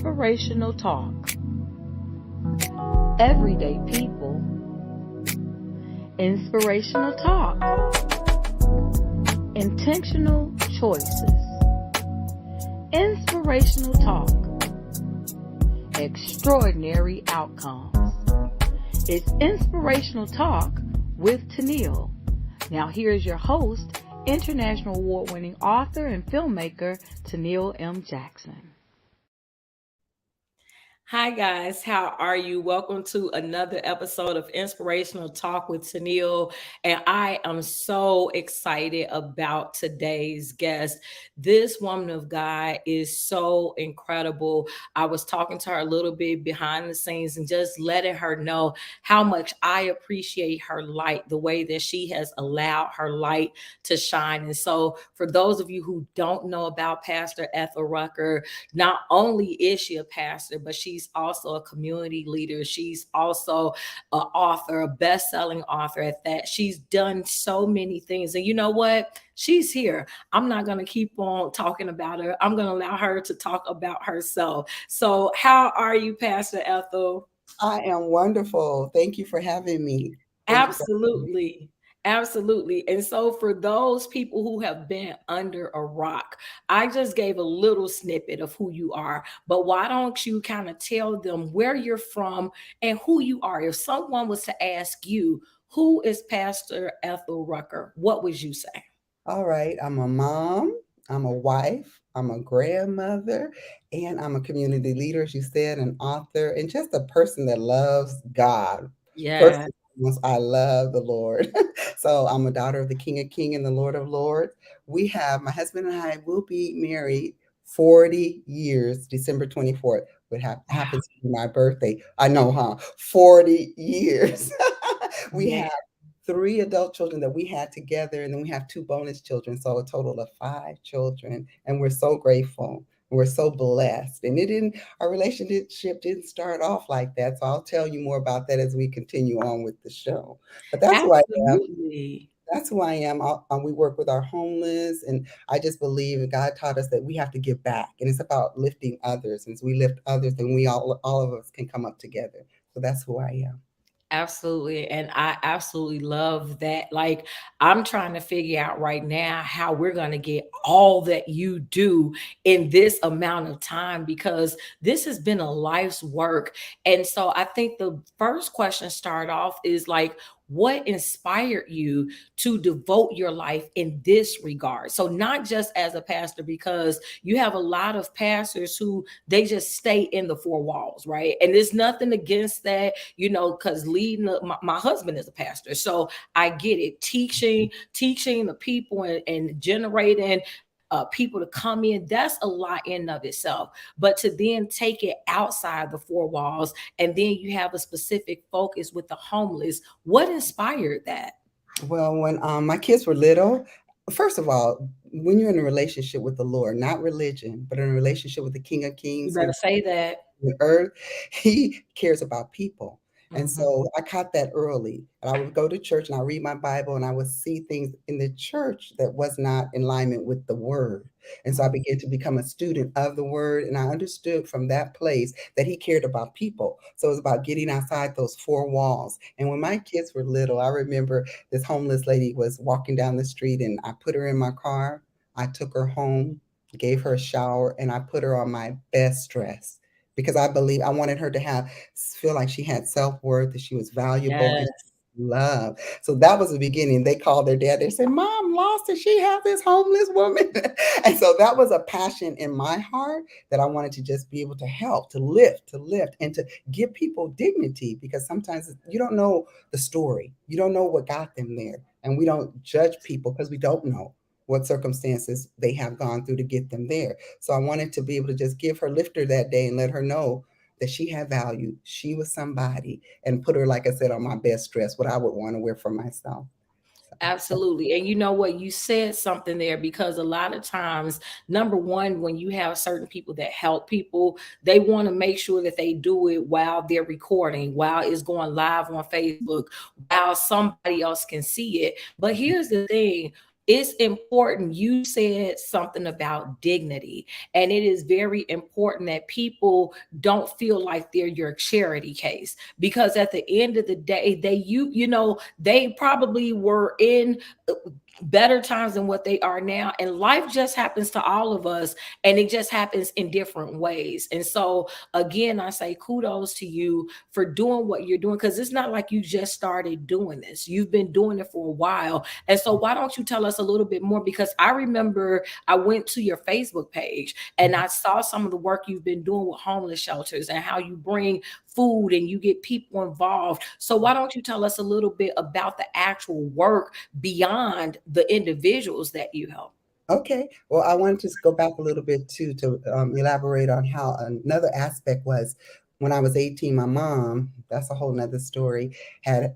Inspirational Talk. Everyday people. Inspirational Talk. Intentional choices. Inspirational Talk. Extraordinary outcomes. It's Inspirational Talk with Toneal. Now here's your host, International Award-winning author and filmmaker, Toneal M. Jackson. Hi guys, how are you? Welcome to another episode of Inspirational Talk with Toneal. And I am so excited about today's guest. This woman of God is so incredible. I was talking to her a little bit behind the scenes and just letting her know how much I appreciate her light, the way that she has allowed her light to shine. And so for those of you who don't know about Pastor Ethel Rucker, not only is she a pastor, but she's also a community leader. She's also an author, a best-selling author at that. She's done so many things. And you know what? She's here. I'm not going to keep on talking about her. I'm going to allow her to talk about herself. So how are you, Pastor Ethel? I am wonderful. Thank you for having me. Absolutely. Absolutely. And so for those people who have been under a rock, I just gave a little snippet of who you are, but why don't you kind of tell them where you're from and who you are? If someone was to ask you, who is Pastor Ethel Rucker, what would you say? All right. I'm a mom. I'm a wife. I'm a grandmother. And I'm a community leader, as you said, an author, and just a person that loves God. First Yeah. and foremost, I love the Lord. So I'm a daughter of the King of Kings and the Lord of Lords. My husband and I will be married 40 years, December 24th, what happens to be my birthday. I know, huh? 40 years. We Yeah. have 3 adult children that we had together, and then we have 2 bonus children, so a total of 5 children. And we're so grateful. We're so blessed. And our relationship didn't start off like that. So I'll tell you more about that as we continue on with the show. But that's who I am. Absolutely. That's who I am. We work with our homeless, and I just believe that God taught us that we have to give back, and it's about lifting others. And as we lift others, then all of us can come up together. So that's who I am. Absolutely. And I absolutely love that. Like, I'm trying to figure out right now how we're going to get all that you do in this amount of time, because this has been a life's work. And so I think the first question start off is like, what inspired you to devote your life in this regard? So not just as a pastor, because you have a lot of pastors who they just stay in the 4 walls, right? And there's nothing against that, because my husband is a pastor, so I get it. Teaching the people and generating people to come in, that's a lot in of itself. But to then take it outside the 4 walls, and then you have a specific focus with the homeless, what inspired that? Well, when my kids were little, first of all, when you're in a relationship with the Lord, not religion, but in a relationship with the King of You Kings better say that. the earth, he cares about people. And Mhm. so I caught that early. And I would go to church and I read my Bible and I would see things in the church that was not in alignment with the word. And so I began to become a student of the word. And I understood from that place that he cared about people. So it was about getting outside those 4 walls. And when my kids were little, I remember this homeless lady was walking down the street and I put her in my car. I took her home, gave her a shower, and I put her on my best dress because I believe I wanted her to feel like she had self-worth, that she was valuable and Yes. loved. So that was the beginning. They called their dad. They said, "Mom lost it. She has this homeless woman." And so that was a passion in my heart that I wanted to just be able to help, to lift, and to give people dignity, because sometimes you don't know the story. You don't know what got them there. And we don't judge people because we don't know what circumstances they have gone through to get them there. So I wanted to be able to just lift her that day and let her know that she had value. She was somebody, and put her, like I said, on my best dress, what I would want to wear for myself. So, Absolutely. And you know what? You said something there, because a lot of times, number one, when you have certain people that help people, they want to make sure that they do it while they're recording, while it's going live on Facebook, while somebody else can see it. But here's the thing. it's important. You said something about dignity, and it is very important that people don't feel like they're your charity case, because at the end of the day, they probably were in better times than what they are now, and life just happens to all of us, and it just happens in different ways. And so again, I say kudos to you for doing what you're doing, because it's not like you just started doing this. You've been doing it for a while. And so why don't you tell us a little bit more? Because I remember I went to your Facebook page and I saw some of the work you've been doing with homeless shelters and how you bring food and you get people involved. So why don't you tell us a little bit about the actual work beyond the individuals that you help? Okay. Well, I wanted to just go back a little bit too to elaborate on how another aspect was when I was 18. My mom, that's a whole nother story, had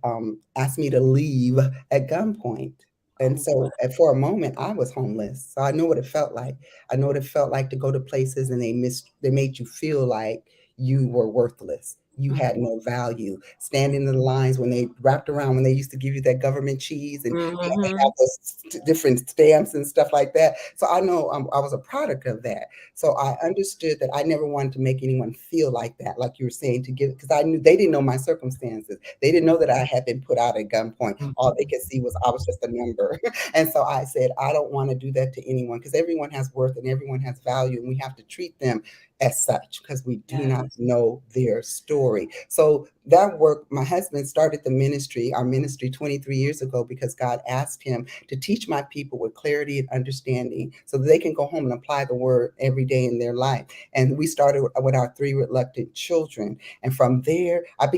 asked me to leave at gunpoint. And Oh, wow. so for a moment, I was homeless. So I know what it felt like. I know what it felt like to go to places and they made you feel like you were worthless. You had no value. Standing in the lines when they wrapped around, when they used to give you that government cheese and they Mm-hmm. have those different stamps and stuff like that. So I know I was a product of that. So I understood that I never wanted to make anyone feel like that, like you were saying, to give, because I knew they didn't know my circumstances. They didn't know that I had been put out at gunpoint. All they could see was I was just a number. And so I said, I don't want to do that to anyone, because everyone has worth and everyone has value, and we have to treat them as such because we do not Yes. know their story. So that work, my husband started the ministry, our ministry 23 years ago, because God asked him to teach my people with clarity and understanding so that they can go home and apply the word every day in their life. And we started with our 3 reluctant children. And from there, I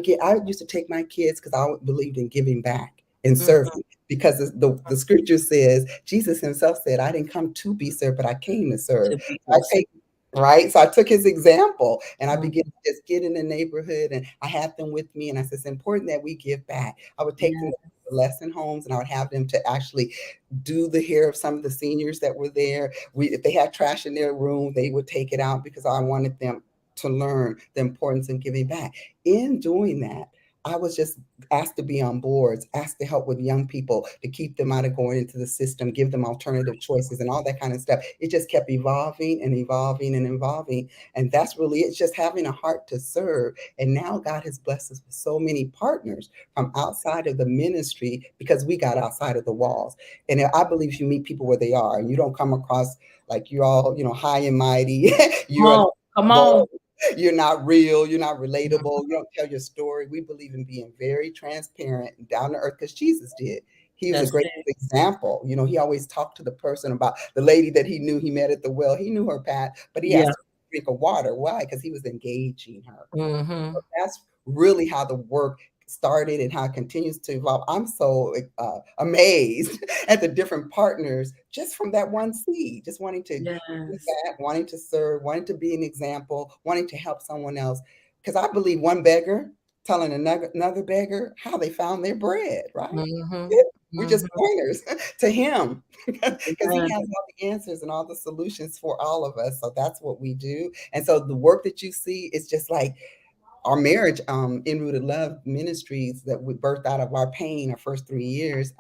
used to take my kids because I believed in giving back and Mm-hmm. serving, because the scripture says, Jesus himself said, I didn't come to be served, but I came to serve. To be I your son. take Right. So I took his example and I began Mhm. to just get in the neighborhood, and I had them with me. And I said, it's important that we give back. I would take them to Yes. the lesson homes and I would have them to actually do the hair of some of the seniors that were there. If they had trash in their room, they would take it out because I wanted them to learn the importance of giving back. In doing that, I was just asked to be on boards, asked to help with young people to keep them out of going into the system, give them alternative choices and all that kind of stuff. It just kept evolving and evolving and evolving. And that's really, it's just having a heart to serve. And now God has blessed us with so many partners from outside of the ministry because we got outside of the walls. And I believe you meet people where they are and you don't come across like you're all, high and mighty. Come You're on. Come bold. on. You're not real. You're not relatable. Mhm. You don't tell your story. We believe in being very transparent and down to earth because Jesus did. He was a That's great it. example. He always talked to the person about the lady that he knew he met at the well. He knew her path, but he Yeah. asked her to drink of water. Why? Because he was engaging her. Mm-hmm. So that's really how the work started and how it continues to evolve. I'm so amazed at the different partners just from that one seed, just wanting to give Yes. back, wanting to serve, wanting to be an example, wanting to help someone else. Because I believe one beggar telling another beggar how they found their bread, right? Mm-hmm. Yeah, we're just Mm-hmm. pointers to him because he Yes. has all the answers and all the solutions for all of us. So that's what we do. And so the work that you see is just like our marriage, in rooted love ministries that we birthed out of our pain our first 3 years,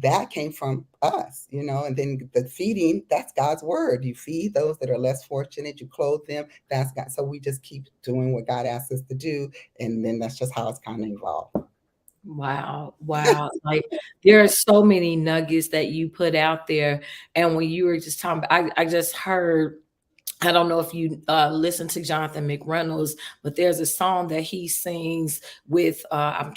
that came from us, and then the feeding, that's God's word. You feed those that are less fortunate, you clothe them, that's God. So we just keep doing what God asks us to do, and then that's just how it's kind of evolved. Wow. Wow. Like there are so many nuggets that you put out there. And when you were just talking, I just heard, I don't know if you listen to Jonathan McReynolds, but there's a song that he sings with, I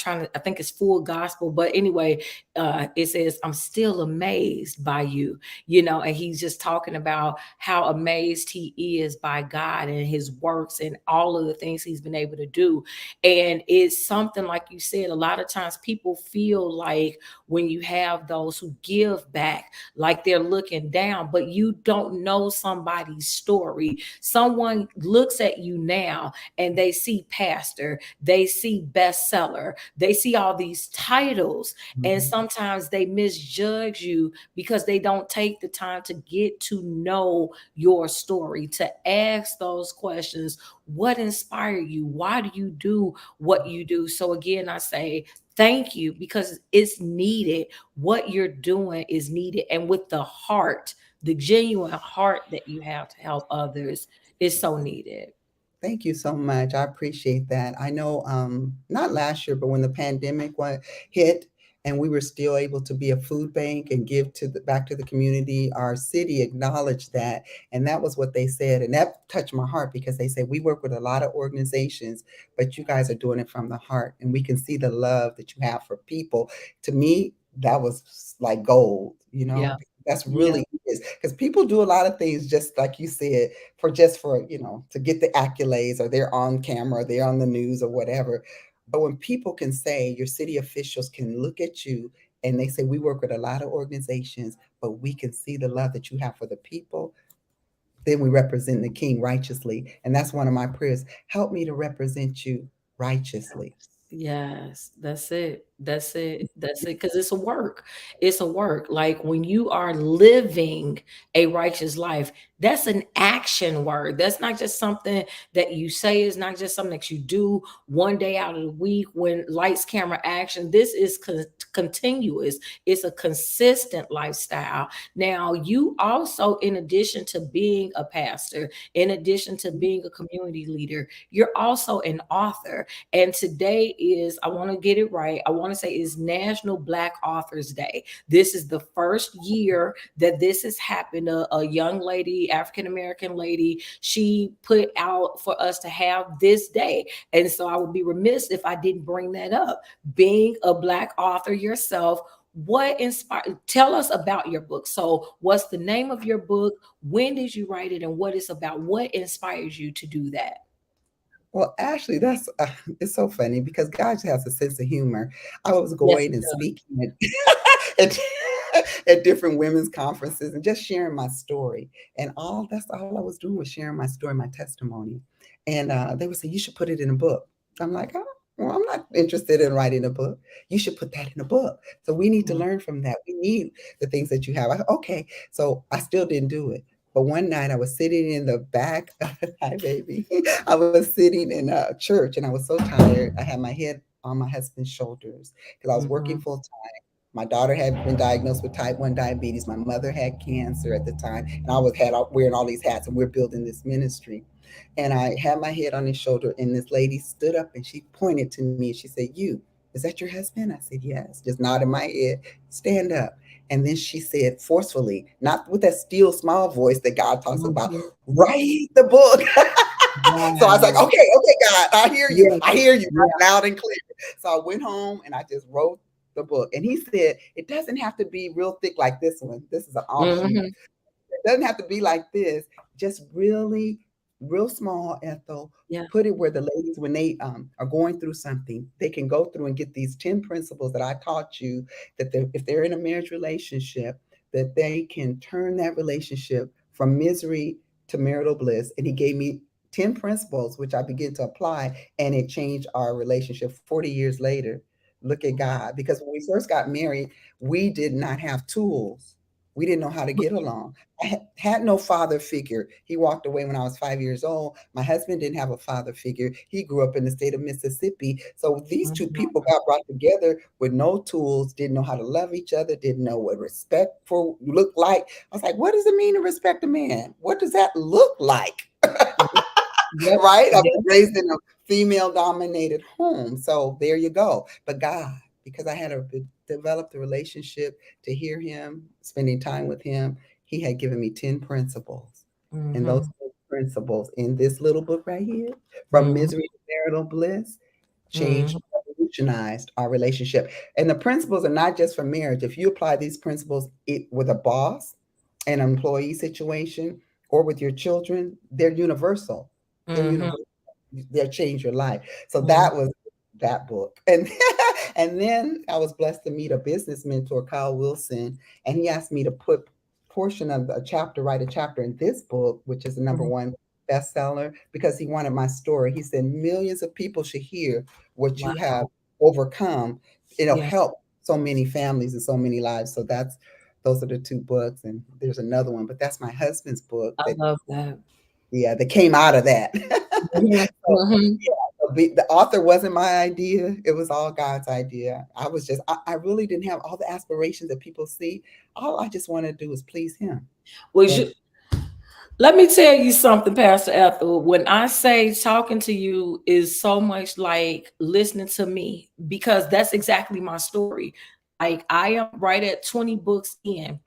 think it's full gospel, but anyway, it says, I'm still amazed by you, and he's just talking about how amazed he is by God and his works and all of the things he's been able to do. And it's something like you said, a lot of times people feel like when you have those who give back, like they're looking down, but you don't know somebody's story. Someone looks at you now and they see pastor, they see bestseller, they see all these titles, and Mhm. sometimes they misjudge you because they don't take the time to get to know your story, to ask those questions. What inspired you? Why do you do what you do? So again, I say Thank you, because it's needed. What you're doing is needed. And with the heart, the genuine heart that you have to help others is so needed. Thank you so much. I appreciate that. I know, not last year, but when the pandemic hit and we were still able to be a food bank and give to the back to the community, our city acknowledged that, and that was what they said, and that touched my heart because they said we work with a lot of organizations, but you guys are doing it from the heart, and we can see the love that you have for people. To me, that was like gold. Yeah. That's Yeah. really is because people do a lot of things just like you said for just for to get the accolades, or they're on camera, or they're on the news or whatever. But when people can say, your city officials can look at you and they say, we work with a lot of organizations, but we can see the love that you have for the people, then we represent the king righteously. And that's one of my prayers. Help me to represent you righteously. Yes, that's it. That's it. That's it. Because it's a work. It's a work. Like when you are living a righteous life, that's an action word. That's not just something that you say, it's not just something that you do one day out of the week when lights, camera, action. This is continuous, it's a consistent lifestyle. Now, you also, in addition to being a pastor, in addition to being a community leader, you're also an author. And today is, I want to get it right, I want to say is National Black Authors Day. This is the first year that this has happened. A young lady, African American lady, she put out for us to have this day. And so I would be remiss if I didn't bring that up. Being a Black author yourself, what inspired, tell us about your book. So what's the name of your book? When did you write it, and what it's about? What inspires you to do that? Well, actually, that's it's so funny because God has a sense of humor. I was Yes, going it and does. speaking at, at different women's conferences and just sharing my story, and all I was doing was sharing my story, my testimony, and they would say you should put it in a book. I'm like, oh, well, I'm not interested in writing a book. You should put that in a book. So we need to Mm, learn from that. We need the things that you have. Okay, so I still didn't do it. But one night I was sitting in the back, hi baby. I was sitting in a church and I was so tired. I had my head on my husband's shoulders because I was working mhm, full time. My daughter had been diagnosed with type 1 diabetes. My mother had cancer at the time. And I was wearing all these hats and we're building this ministry. And I had my head on his shoulder and this lady stood up and she pointed to me and she said, you, is that your husband? I said, yes. Just nodded my head, stand up. And then she said forcefully, not with that still small voice that God talks about, mhm. write the book. So I was like, Wow. okay, God, I hear you. Yeah, I hear you yeah. loud and clear. So I went home and I just wrote the book. And he said, it doesn't have to be real thick like this one. This is an offshoot. Mhm. It doesn't have to be like this. Just really, real small, Ethel. Yeah. Put it where the ladies, when they are going through something, they can go through and get these 10 principles that I taught you, that if they're in a marriage relationship, that they can turn that relationship from misery to marital bliss. And he gave me 10 principles, which I began to apply, and it changed our relationship 40 years later. Look at God. Because when we first got married, we did not have tools. We didn't know how to get along. I had no father figure. He walked away when I was 5 years old. My husband didn't have a father figure. He grew up in the state of Mississippi. So these two Mhm. people got brought together with no tools, didn't know how to love each other, didn't know what respect for looked like. I was like, what does it mean to respect a man? What does that look like? Yep. Right? I was Yep. raised in a female dominated home. So there you go. But God, because I had developed a relationship to hear him, spending time with him, he had given me 10 principles. And those Mhm. 10 principles in this little book right here, From Mhm. Misery to Marital Bliss, changed, Mhm. revolutionized our relationship. And the principles are not just for marriage. If you apply these principles with a boss, an employee situation, or with your children, they're universal. They're Mhm. universal. They'll change your life. So Mhm. that was that book. And and then I was blessed to meet a business mentor, Kyle Wilson, and he asked me to put portion of a chapter, write a chapter in this book, which is the number Mhm. one bestseller, because he wanted my story. He said millions of people should hear what you have Wow. overcome. It'll Yeah. help so many families and so many lives. So those are the two books, and there's another one, but that's my husband's book I that love that. yeah, that came out of that. Mhm. So, Mhm. yeah, so the author wasn't my idea. It was all God's idea. I really didn't have all the aspirations that people see. All I just wanted to do was please him. Was And you, let me tell you something, Pastor Ethel. When I say talking to you is so much like listening to me, because that's exactly my story. Like I am right at 20 books in.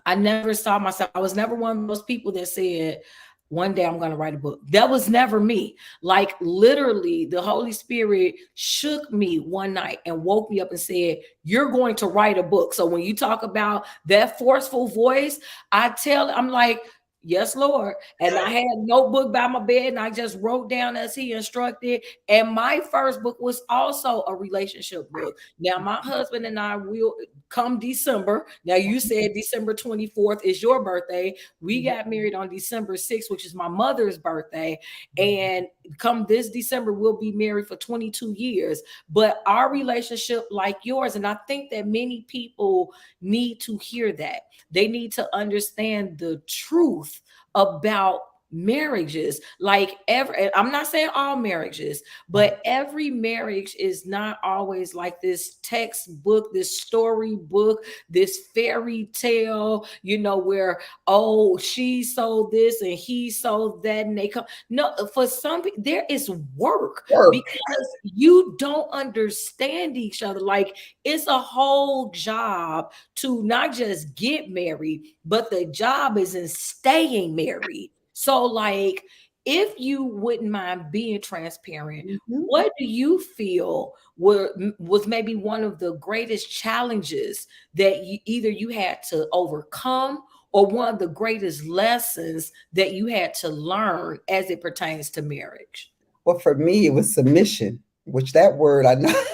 I never saw myself. I was never one of those people that said, one day I'm going to write a book. That was never me. Like literally, the Holy Spirit shook me one night and woke me up and said, "You're going to write a book." So when you talk about that forceful voice, I'm like, "Yes, Lord." And I had a notebook by my bed and I just wrote down as he instructed. And my first book was also a relationship book. Now, my husband and I will come December. Now, you said December 24th is your birthday. We got married on December 6th, which is my mother's birthday. And come this December, we'll be married for 22 years. But our relationship, like yours, and I think that many people need to hear that. They need to understand the truth about marriages. Like I'm not saying all marriages, but every marriage is not always like this textbook, this storybook, this fairy tale, where, oh, she sold this and he sold that and they come. No, for some people there is work work. because you don't understand each other. Like it's a whole job to not just get married, but the job is in staying married. So, like, if you wouldn't mind being transparent, Mhm. what do you feel was maybe one of the greatest challenges that either you had to overcome, or one of the greatest lessons that you had to learn as it pertains to marriage? Well, for me, it was submission, which that word I know.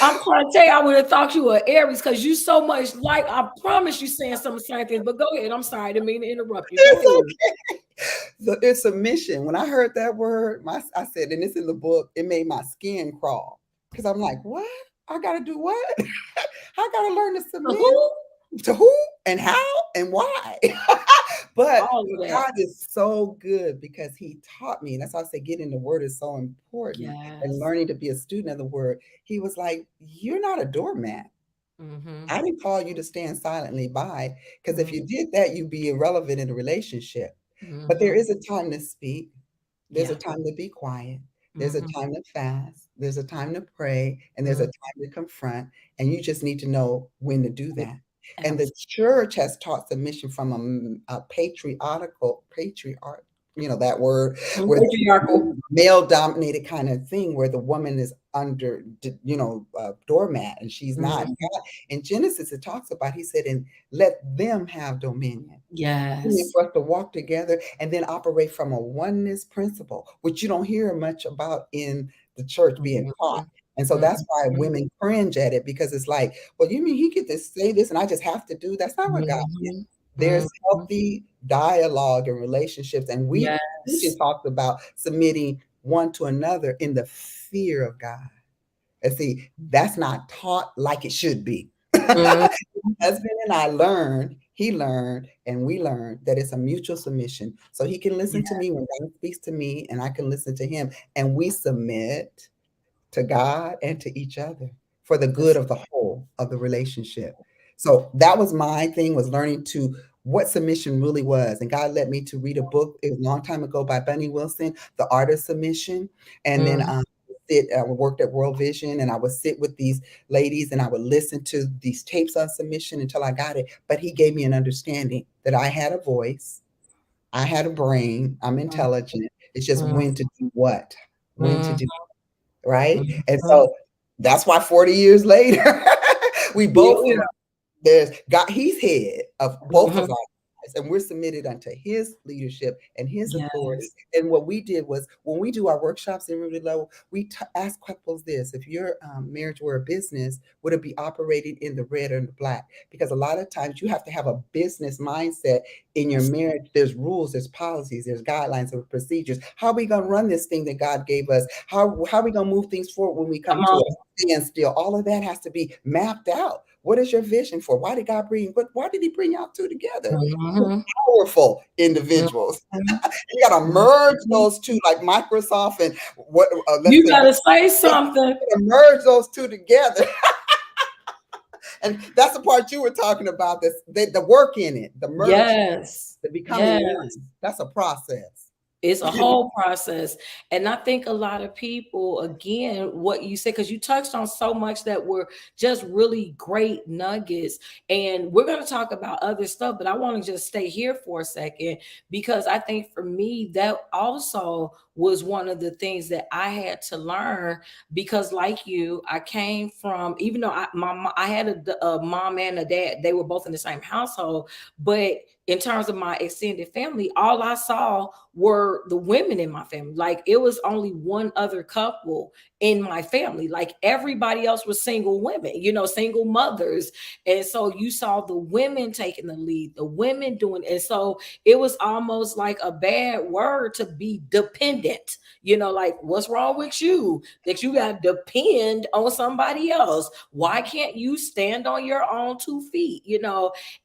I'm trying to tell you, I would have thought you were Aries because you so much like. I promise you saying some of the same things, but go ahead. I'm sorry, I didn't mean to interrupt you. Go It's ahead. okay. So it's submission. When I heard that word, I said, and it's in the book, it made my skin crawl because I'm like, what? I got to do what? I got to learn to submit Who? to who and how and why. But All of that. God is so good because he taught me. That's why I say getting the word is so important and Yes. learning to be a student of the word. He was like, you're not a doormat. Mm-hmm. I didn't call you to stand silently by, because if Mm-hmm. you did that, you'd be irrelevant in a relationship. But there Mm-hmm. is a time to speak. There's a Yeah. time to be quiet. There's a Mm-hmm. time to fast. There's a time to pray. And there's a Mm-hmm. time to confront. And you just need to know when to do that. And the Absolutely. church has taught submission from a patriarch, that word, where Patriarchal. male dominated kind of thing, where the woman is under, doormat and she's not. Mm-hmm. In Genesis, it talks about, he said, and let them have dominion. Yes. For us to walk together and then operate from a oneness principle, which you don't hear much about in the church being taught. Mm-hmm. And so that's why Mm-hmm. women cringe at it, because it's like, well, you mean he get to say this and I just have to do? That's not what God did. Mm-hmm. There's Mm-hmm. healthy dialogue and relationships. And teaching Yes. talks about submitting one to another in the fear of God. And see, that's not taught like it should be. Mm-hmm. Husband and I learned, he learned, and we learned that it's a mutual submission. So he can listen to me when God speaks to me, and I can listen to him. And we submit to God and to each other for the good That's of the whole of the relationship. So that was my thing, was learning to what submission really was. And God led me to read a book, it was a long time ago, by Bunny Wilson, The Art of Submission. And then mm-hmm. I worked at World Vision, and I would sit with these ladies and I would listen to these tapes on submission until I got it. But he gave me an understanding that I had a voice, I had a brain, I'm intelligent. It's just when to do what, when to Mm-hmm. do, right? And Mm-hmm. so that's why 40 years later, we Still both, here. there's God, he's head of both of Mm-hmm. our lives, and we're submitted unto his leadership and his authority. Yes. And what we did was, when we do our workshops in Rooted Level, we ask couples this: if your marriage were a business, would it be operating in the red or the black? Because a lot of times you have to have a business mindset in your Yes. marriage. There's rules, there's policies, there's guidelines, there's procedures. How are we going to run this thing that God gave us? How are we going to move things forward when we Come come to on. a standstill? All of that has to be mapped out. What is your vision for? Why did God bring? Why did He bring y'all two together? Mhm. Powerful individuals. Mhm. You got to merge Mhm. those two, like Microsoft and what? Let's You say gotta say something. merge those two together. And that's the part you were talking about. The work in it, the merge, Yes. the becoming one. Yes. That's a process. It's a whole process. And I think a lot of people, again, what you said, because you touched on so much that were just really great nuggets. And we're going to talk about other stuff, but I want to just stay here for a second, because I think for me, that also was one of the things that I had to learn. Because, like you, I came from, even though I had a mom and a dad, they were both in the same household, but in terms of my extended family, all I saw were the women in my family. Like, it was only one other couple in my family. Like, everybody else was single women, single mothers. And so you saw the women taking the lead, the women doing it. And so it was almost like a bad word to be dependent. Like, what's wrong with you that you got to depend on somebody else? Why can't you stand on your own 2 feet?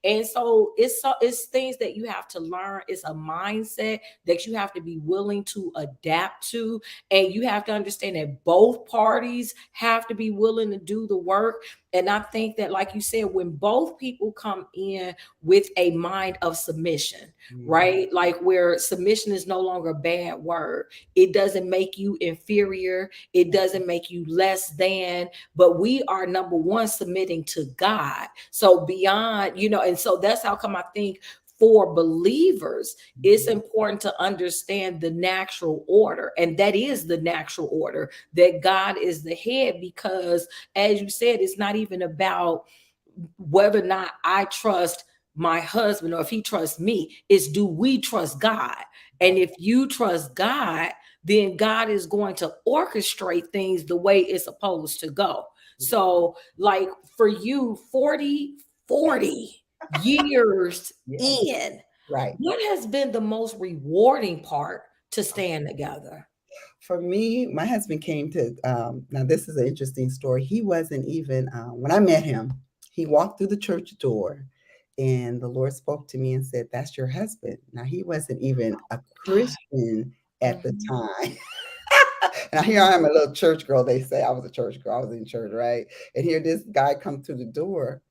And so it's things that you have to learn. It's a mindset that you have to be willing to adapt to. And you have to understand that both parties have to be willing to do the work. And I think that, like you said, when both people come in with a mind of submission, right? Like, where submission is no longer a bad word. It doesn't make you inferior. It doesn't make you less than, but we are, number one, submitting to God. So beyond, and so that's how come I think for believers, it's important to understand the natural order. And that is the natural order, that God is the head, because, as you said, it's not even about whether or not I trust my husband or if he trusts me. It's, do we trust God? And if you trust God, then God is going to orchestrate things the way it's supposed to go. So, like, for you, 40 years Yeah. in, Right. what has been the most rewarding part to stand together? For me, my husband came to, now this is an interesting story. He wasn't even, when I met him, he walked through the church door and the Lord spoke to me and said, "That's your husband." Now, he wasn't even a Christian at the Mhm. time. Now, here I am, a little church girl. They say I was a church girl. I was in church, right? And here this guy come through the door.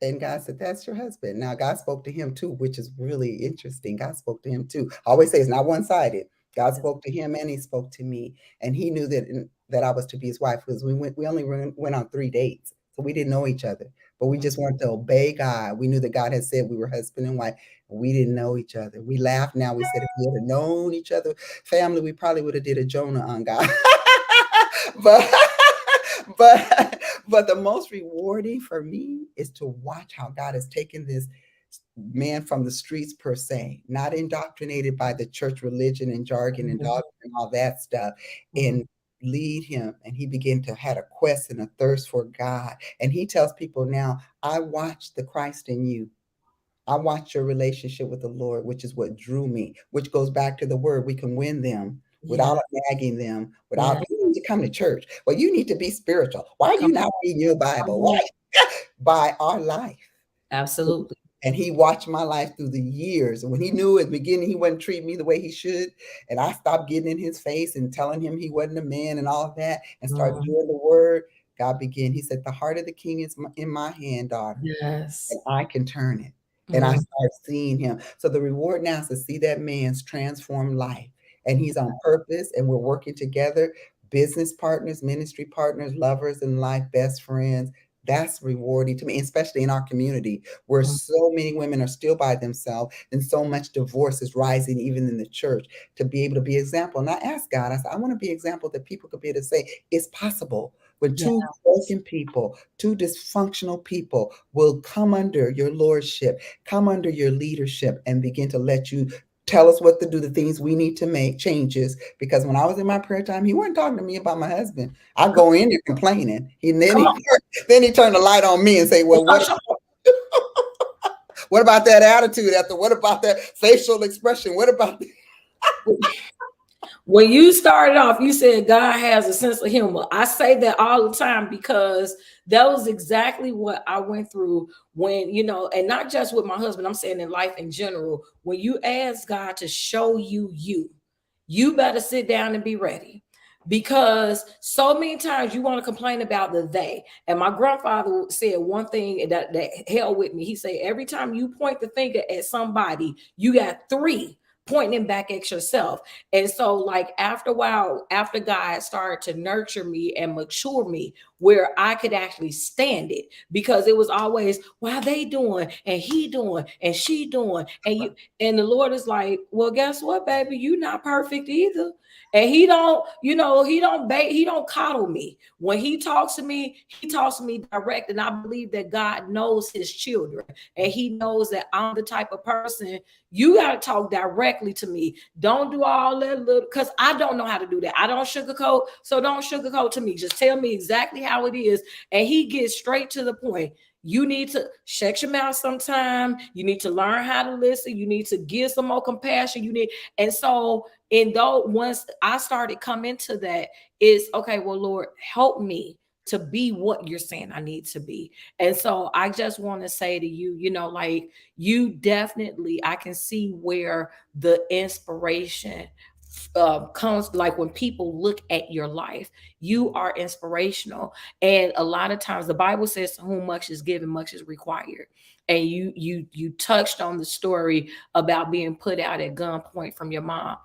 And God said, "That's your husband." Now, God spoke to him too, which is really interesting. God spoke to him too. I always say it's not one-sided. God spoke to him and he spoke to me. And he knew that I was to be his wife, because we only went on 3 dates. So we didn't know each other, but we just wanted to obey God. We knew that God had said we were husband and wife. And we didn't know each other. We laughed now. We said if we had known each other, family, we probably would have did a Jonah on God. but but but the most rewarding for me is to watch how God has taken this man from the streets, per se, not indoctrinated by the church religion and jargon and Mhm. dogma and all that stuff, Mhm. and lead him. And he began to had a quest and a thirst for God. And he tells people now, "I watched the Christ in you. I watched your relationship with the Lord, which is what drew me," which goes back to the word. We can win them Yeah. without nagging them, without, Yeah. "You need to come to church. Well, you need to be spiritual. Why are you Come not reading your Bible? Why?" on. By our life. Absolutely. And he watched my life through the years. And when he knew at the beginning he wasn't treating me the way he should, and I stopped getting in his face and telling him he wasn't a man and all of that, and started Mhm. doing the word, God began. He said, "The heart of the king is in my hand, daughter, Yes. and I can turn it." And I Mm. start seeing him. So the reward now is to see that man's transformed life. And he's on purpose, and we're working together, business partners, ministry partners, lovers in life, best friends. That's rewarding to me, especially in our community where Mm. so many women are still by themselves and so much divorce is rising even in the church. To be able to be example. And I asked God, I said, I want to be example that people could be able to say it's possible when two Yes. broken people, two dysfunctional people will come under your lordship, come under your leadership, and begin to let you tell us what to do, the things we need to make changes. Because when I was in my prayer time, he wasn't talking to me about my husband. I Come go in there complaining. And then come on. then he turned the light on me and say, "Well, what about that attitude, Ethel? What about that facial expression? What about When you started off, you said God has a sense of humor. I say that all the time because that was exactly what I went through when, and not just with my husband, I'm saying in life in general. When you ask God to show you better sit down and be ready. Because so many times you want to complain about the they. And my grandfather said one thing that held with me. He said, every time you point the finger at somebody, you got three pointing back at yourself. And so, like, after a while, after God started to nurture me and mature me, where I could actually stand it, because it was always, why they doing and he doing and she doing and the Lord is like, well, guess what, baby, you not perfect either. And he don't coddle me. When he talks to me direct. And I believe that God knows his children, and he knows that I'm the type of person you got to talk directly to me. Don't do all that little, because I don't know how to do that. I don't sugarcoat. So don't sugarcoat to me. Just tell me exactly how it is. And he gets straight to the point. You need to shut your mouth sometime. You need to learn how to listen. You need to give some more compassion. And so, and though once I started coming to that, is okay, well, Lord, help me to be what you're saying I need to be. And so I just want to say to you, like, you definitely, I can see where the inspiration comes, like when people look at your life, you are inspirational. And a lot of times the Bible says, to whom much is given, much is required. And you touched on the story about being put out at gunpoint from your mom.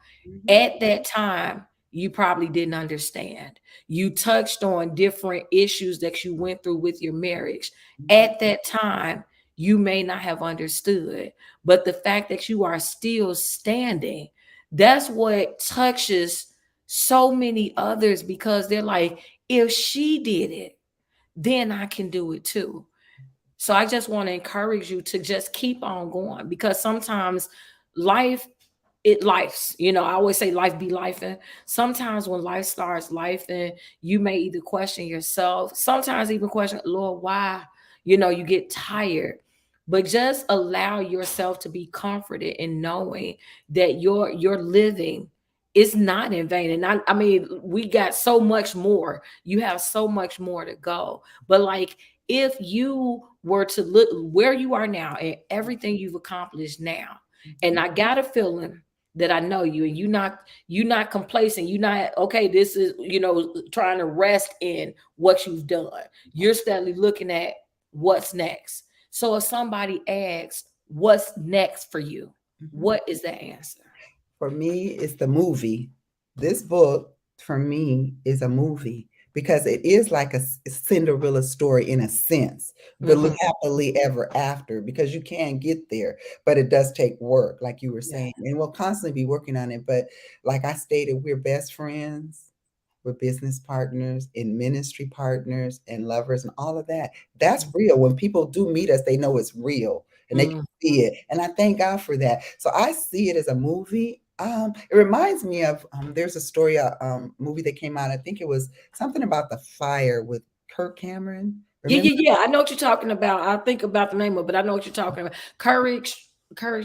At that time, you probably didn't understand. You touched on different issues that you went through with your marriage. At that time, you may not have understood, but the fact that you are still standing, that's what touches so many others, because they're like, if she did it, then I can do it too. So I just want to encourage you to just keep on going, because sometimes life, life's, I always say life be life. And sometimes when life starts life, and you may either question yourself, sometimes even question, Lord, why? You get tired. But just allow yourself to be comforted in knowing that your living is not in vain. And I mean, we got so much more. You have so much more to go. But like, if you were to look where you are now and everything you've accomplished now, and I got a feeling that I know you, and you're not complacent. You're not, okay, this is, trying to rest in what you've done. You're steadily looking at what's next. So if somebody asks, what's next for you? What is the answer? For me, it's the movie. This book, for me, is a movie because it is like a Cinderella story in a sense, the Mhm. happily ever after, because you can get there, but it does take work, like you were Yeah. saying, and we'll constantly be working on it. But like I stated, we're best friends. We're business partners and ministry partners and lovers and all of that. That's real. When people do meet us, they know it's real and they can Mhm. see it. And I thank God for that. So I see it as a movie. It reminds me of there's a story, movie that came out. I think it was something about the fire with Kirk Cameron. Yeah, Remember? yeah, yeah. I know what you're talking about. I think about the name of it, but I know what you're talking about. Courage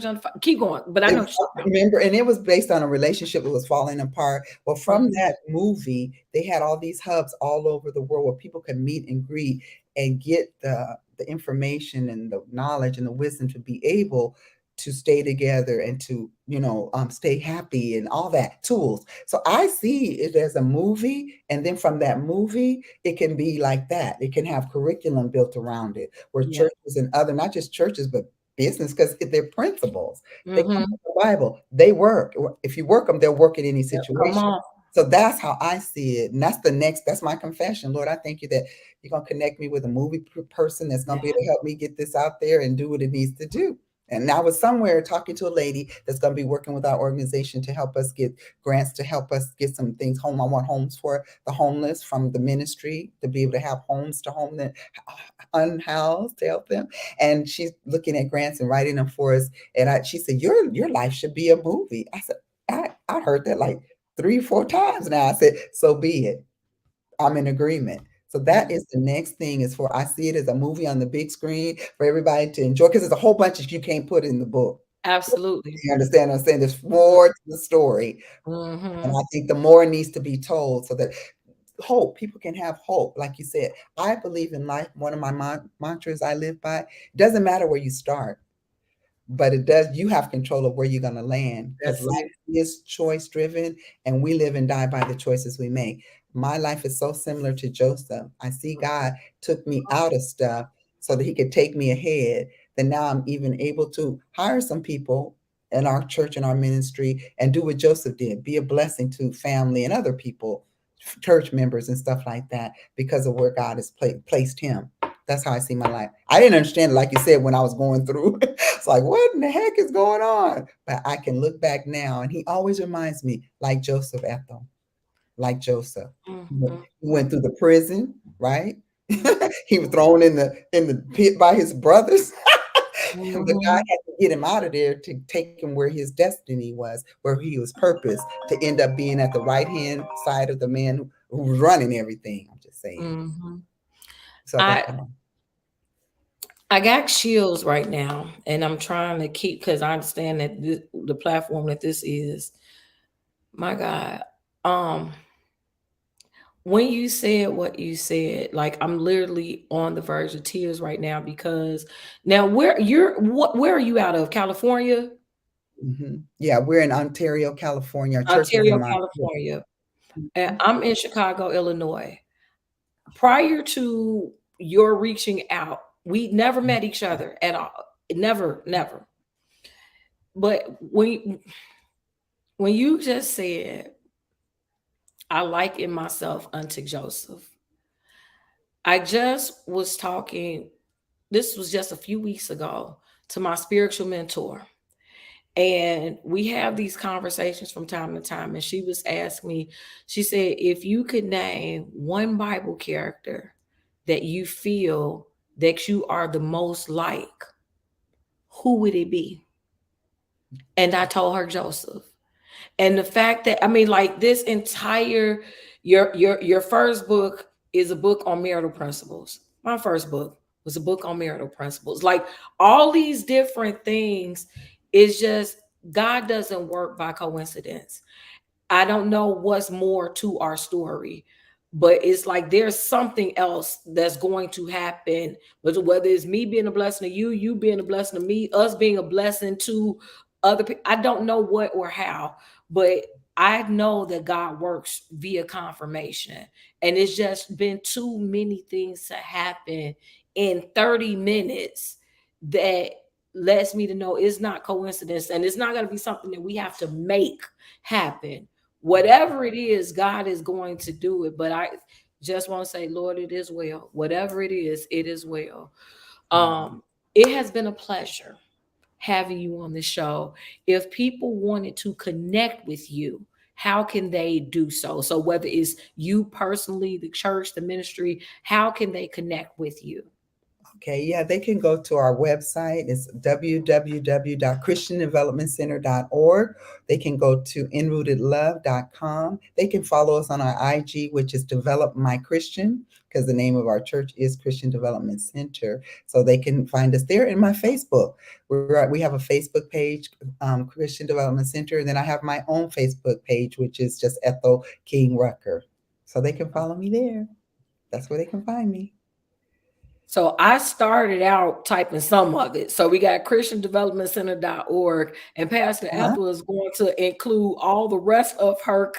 on fire. Keep going, but I know what you're talking Remember, and it was based on a relationship that was falling apart. Well, about. from that movie, they had all these hubs all over the world where people could meet and greet and get the information and the knowledge and the wisdom to be able to stay together and to stay happy and all that tools. So I see it as a movie, and then from that movie, it can be like that. It can have curriculum built around it, where Yeah. churches and other, not just churches, but business, because they're principles. They come Mm-hmm. from the Bible. They work. If you work them, they'll work in any Yep. Come situation. on. So that's how I see it. And that's my confession. Lord, I thank you that you're going to connect me with a movie person that's going to be able to help me get this out there and do what it needs to do. And I was somewhere talking to a lady that's going to be working with our organization to help us get grants to help us get some things home. I want homes for the homeless from the ministry to be able to have homes to home that unhoused to help them. And she's looking at grants and writing them for us. And she said, your life should be a movie. I said, I heard that like 3 or 4 times now. I said, so be it. I'm in agreement. So that is the next thing, is for I see it as a movie on the big screen for everybody to enjoy, because there's a whole bunch that you can't put in the book. Absolutely. You understand what I'm saying? There's Mhm. more to the story. And I Mhm. think the more needs to be told so that hope, people can have hope. Like you said, I believe in life. One of my mantras I live by, it doesn't matter where you start, but it does, you have control of where you're going to land, because That's life it. is choice driven and we live and die by the choices we make. My life is so similar to Joseph. I see God took me out of stuff so that he could take me ahead. Then now I'm even able to hire some people in our church and our ministry and do what Joseph did, be a blessing to family and other people, church members and stuff like that, because of where God has placed him. That's how I see my life. I didn't understand it, like you said, when I was going through. It's like, what in the heck is going on? But I can look back now, and he always reminds me, like Joseph, Ethel, like Joseph. Mhm. He went through the prison, right? Mhm. He was thrown in the pit by his brothers. But God Mhm. had to get him out of there to take him where his destiny was, where he was purposed to end up being at the right hand side of the man who was running everything. I'm just saying. Mhm. So that's I I got chills right now, and I'm trying to keep, because I understand that the platform that this is, my God. Um, when you said what you said, like I'm literally on the verge of tears right now, because now where are you out of? California? yeah, we're in Ontario, California. Our church is in Ontario, Montreal. California. And I'm in Chicago, Illinois. Prior to your reaching out, we never met each other at all. Never, never. But when you just said, I liken myself unto Joseph, I just was talking, this was just a few weeks ago, to my spiritual mentor. And we have these conversations from time to time. And she was asking me, she said, if you could name one Bible character that you feel that you are the most like, who would it be? And I told her Joseph. And the fact that, I mean, like, this entire, your first book is a book on marital principles. My first book was a book on marital principles. Like, all these different things is just, God doesn't work by coincidence. I don't know what's more to our story, but it's like there's something else that's going to happen. But whether it's me being a blessing to you, you being a blessing to me, us being a blessing to other people, I don't know what or how, but I know that God works via confirmation. And it's just been too many things to happen in 30 minutes that lets me to know it's not coincidence, and it's not going to be something that we have to make happen. Whatever it is, God is going to do it. But I just want to say, Lord, it is well. Whatever it is well. Um, it has been a pleasure having you on the show. If people wanted to connect with you, how can they do so? So whether it's you personally, the church, the ministry, how can they connect with you? Okay, yeah, they can go to our website. It's www.christiandevelopmentcenter.org. They can go to enrootedlove.com. They can follow us on our IG, which is Develop My Christian, because the name of our church is Christian Development Center. So they can find us there. In my Facebook, we have a Facebook page, Christian Development Center, and then I have my own Facebook page, which is just Ethel King Rucker. So they can follow me there. That's where they can find me. So I started out typing some of it. So we got christiandevelopmentcenter.org, and Pastor Uh-huh. Ethel is going to include all the rest of her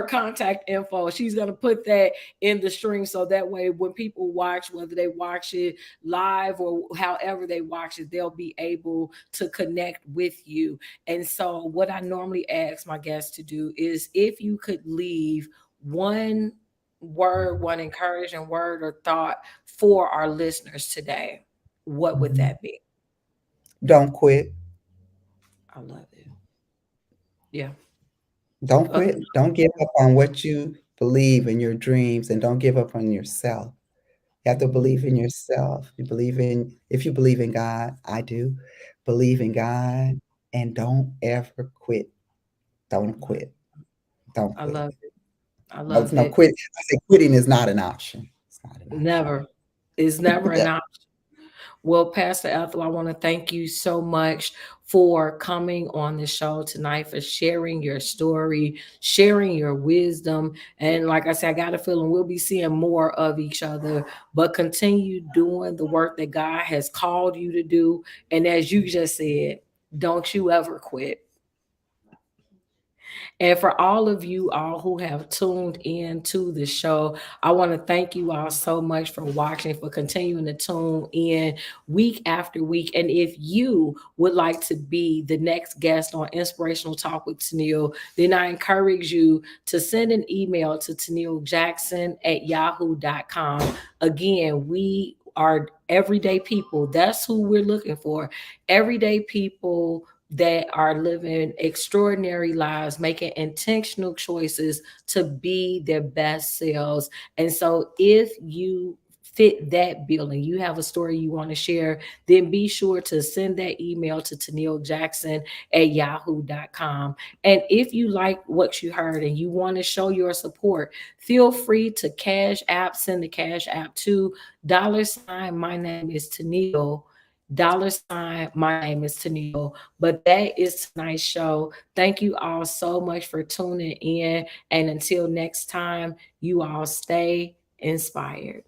contact info. She's going to put that in the stream, so that way when people watch, whether they watch it live or however they watch it, they'll be able to connect with you. And so what I normally ask my guests to do is, if you could leave one word, one encouraging word or thought for our listeners today, what would Mhm. that be? Don't quit. I love it. Yeah. Don't Uh, quit. Don't give up on what you believe in your dreams, and don't give up on yourself. You have to mhm. believe in yourself. You believe in, if you believe in God, I do. Believe in God and don't ever quit. Don't quit. Don't I quit. love it. I No, love no, it. quit. I say quitting is not an option. It's not an option. Never. It's never an Yeah. option. Well, Pastor Ethel, I want to thank you so much for coming on the show tonight, for sharing your story, sharing your wisdom. And like I said, I got a feeling we'll be seeing more of each other, but continue doing the work that God has called you to do. And as you just said, don't you ever quit. And for all of you all who have tuned in to the show, I want to thank you all so much for watching, for continuing to tune in week after week. And if you would like to be the next guest on Inspirational Talk with Toneal, then I encourage you to send an email to TonealJackson@yahoo.com. Again, we are everyday people. That's who we're looking for. Everyday people that are living extraordinary lives, making intentional choices to be their best selves. And so if you fit that bill and you have a story you want to share, then be sure to send that email to TonealJackson@yahoo.com. And if you like what you heard and you want to show your support, feel free to send the cash app to $ my name is Toneal, my name is Toneal. But that is tonight's show. Thank you all so much for tuning in. And until next time, you all stay inspired.